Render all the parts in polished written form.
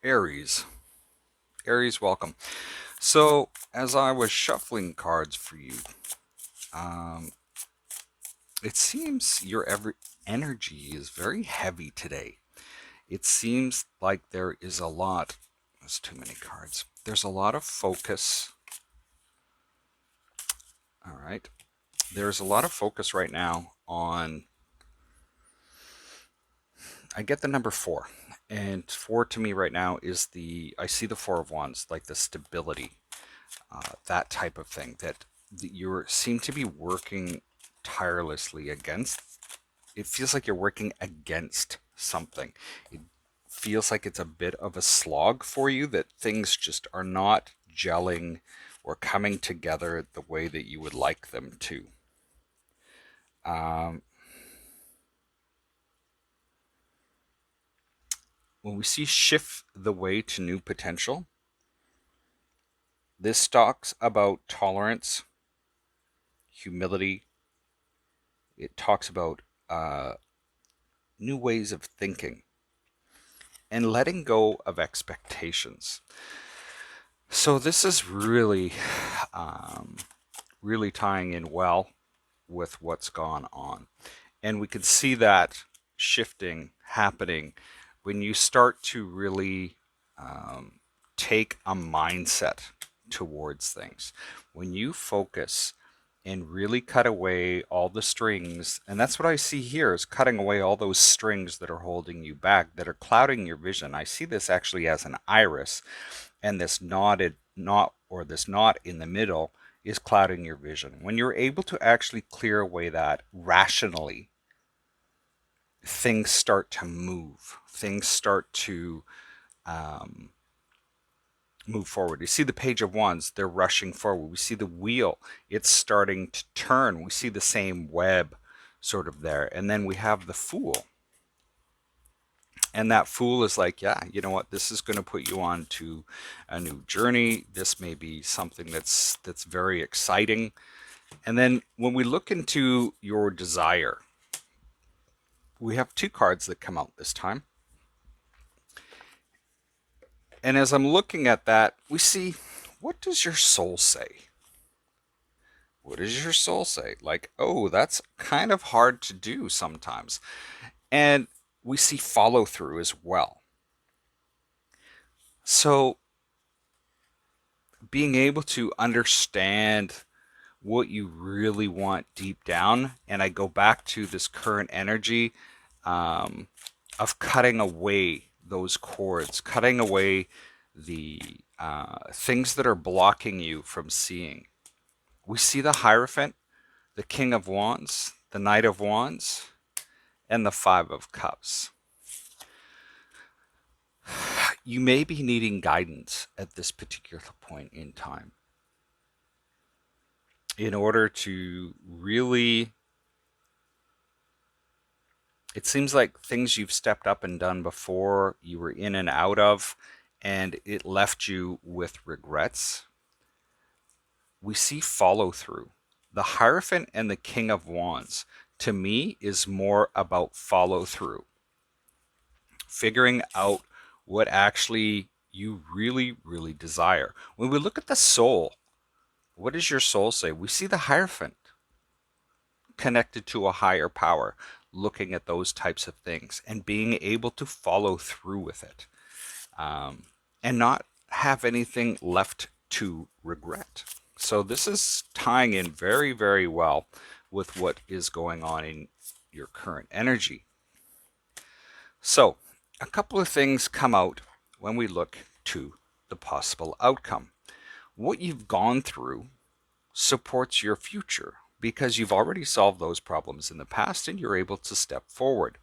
Aries. Aries, welcome. So, as I was shuffling cards for you, um, it seems your energy is very heavy today. It seems like there is a lot, there's too many cards. There's a lot of focus. All right. There's a lot of focus right now on, I get the number 4. And 4 to me right now is I see the 4 of Wands, like the stability, that type of thing that you seem to be working tirelessly against. It feels like you're working against something. It feels like it's a bit of a slog for you, that things just are not gelling or coming together the way that you would like them to. Um, when we see shift the way to new potential, this talks about tolerance, humility. It talks about new ways of thinking and letting go of expectations. So this is really, really tying in well with what's gone on. And we can see that shifting happening when you start to really take a mindset towards things. When you focus and really cut away all the strings, and that's what I see here, is cutting away all those strings that are holding you back, that are clouding your vision. I see this actually as an iris, and this this knot in the middle is clouding your vision. When you're able to actually clear away that rationally, things start to move. Things start to move forward. You see the Page of Wands, they're rushing forward. We see the wheel, it's starting to turn. We see the same web sort of there. And then we have the Fool. And that Fool is like, yeah, you know what? This is going to put you on to a new journey. This may be something that's very exciting. And then when we look into your desire, we have 2 cards that come out this time. And as I'm looking at that, we see, what does your soul say? What does your soul say? Like, oh, that's kind of hard to do sometimes. And we see follow through as well. So being able to understand what you really want deep down, and I go back to this current energy of cutting away those cords, cutting away the things that are blocking you from seeing. We see the Hierophant, the King of Wands, the Knight of Wands, and the 5 of Cups. You may be needing guidance at this particular point in time in order to really, it seems like things you've stepped up and done before, you were in and out of, and it left you with regrets. We see follow through. The Hierophant and the King of Wands, to me, is more about follow through. Figuring out what actually you really, really desire. When we look at the soul, what does your soul say? We see the Hierophant connected to a higher power, looking at those types of things and being able to follow through with it, and not have anything left to regret. So this is tying in very, very well with what is going on in your current energy. So a couple of things come out when we look to the possible outcome. What you've gone through supports your future because you've already solved those problems in the past and you're able to step forward.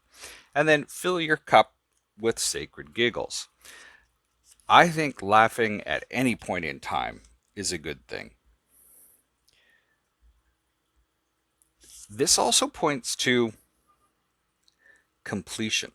And then fill your cup with sacred giggles. I think laughing at any point in time is a good thing. This also points to completion.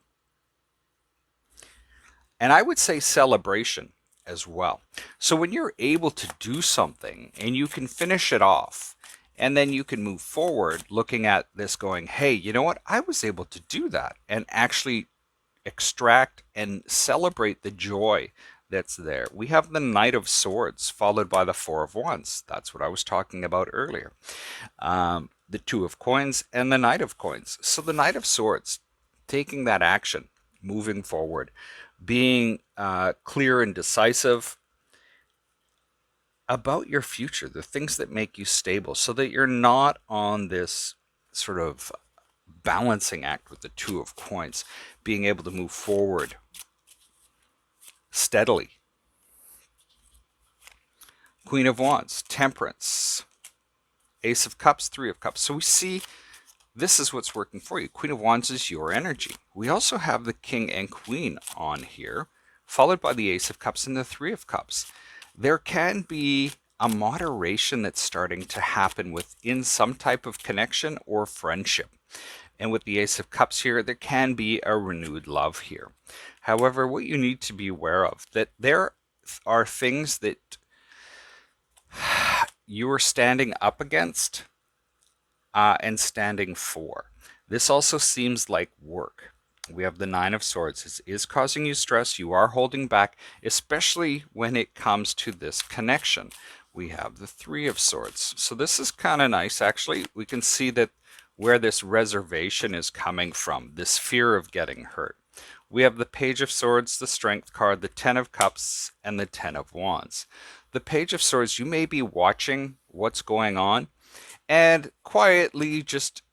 And I would say celebration as well. So when you're able to do something and you can finish it off, and then you can move forward looking at this going, hey, you know what? I was able to do that and actually extract and celebrate the joy that's there. We have the Knight of Swords followed by the Four of Wands. That's what I was talking about earlier. The Two of Coins and the Knight of Coins. So the Knight of Swords, taking that action, moving forward, being clear and decisive about your future, the things that make you stable, so that you're not on this sort of balancing act with the Two of Coins, being able to move forward steadily. Queen of Wands, Temperance, Ace of Cups, Three of Cups. So we see this is what's working for you. Queen of Wands is your energy. We also have the King and Queen on here, followed by the Ace of Cups and the Three of Cups. There can be a moderation that's starting to happen within some type of connection or friendship. And with the Ace of Cups here, there can be a renewed love here. However, what you need to be aware of, that there are things that you are standing up against and standing for. This also seems like work. We have the Nine of Swords. This is causing you stress. You are holding back, especially when it comes to this connection. We have the Three of Swords. So this is kind of nice, actually. We can see that where this reservation is coming from, this fear of getting hurt. We have the Page of Swords, the Strength card, the Ten of Cups, and the Ten of Wands. The Page of Swords, you may be watching what's going on and quietly just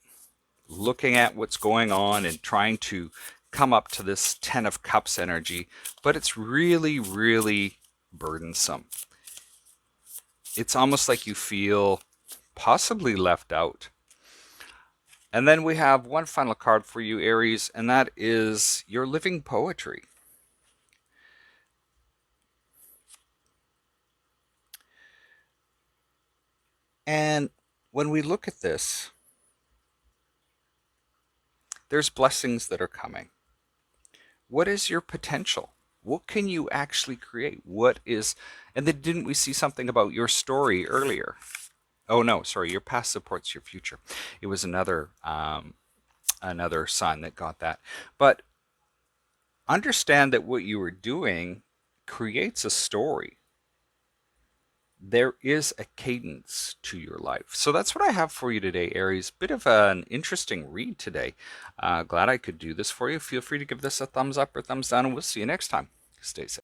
looking at what's going on and trying to come up to this Ten of Cups energy, but it's really, really burdensome. It's almost like you feel possibly left out. And then we have one final card for you, Aries, and that is your living poetry. And when we look at this, there's blessings that are coming. What is your potential? What can you actually create? What is, and then didn't we see something about your story earlier? Oh no, sorry, your past supports your future. It was another sign that got that. But understand that what you were doing creates a story. There is a cadence to your life. So that's what I have for you today, Aries. Bit of an interesting read today. Glad I could do this for you. Feel free to give this a thumbs up or thumbs down, and we'll see you next time. Stay safe.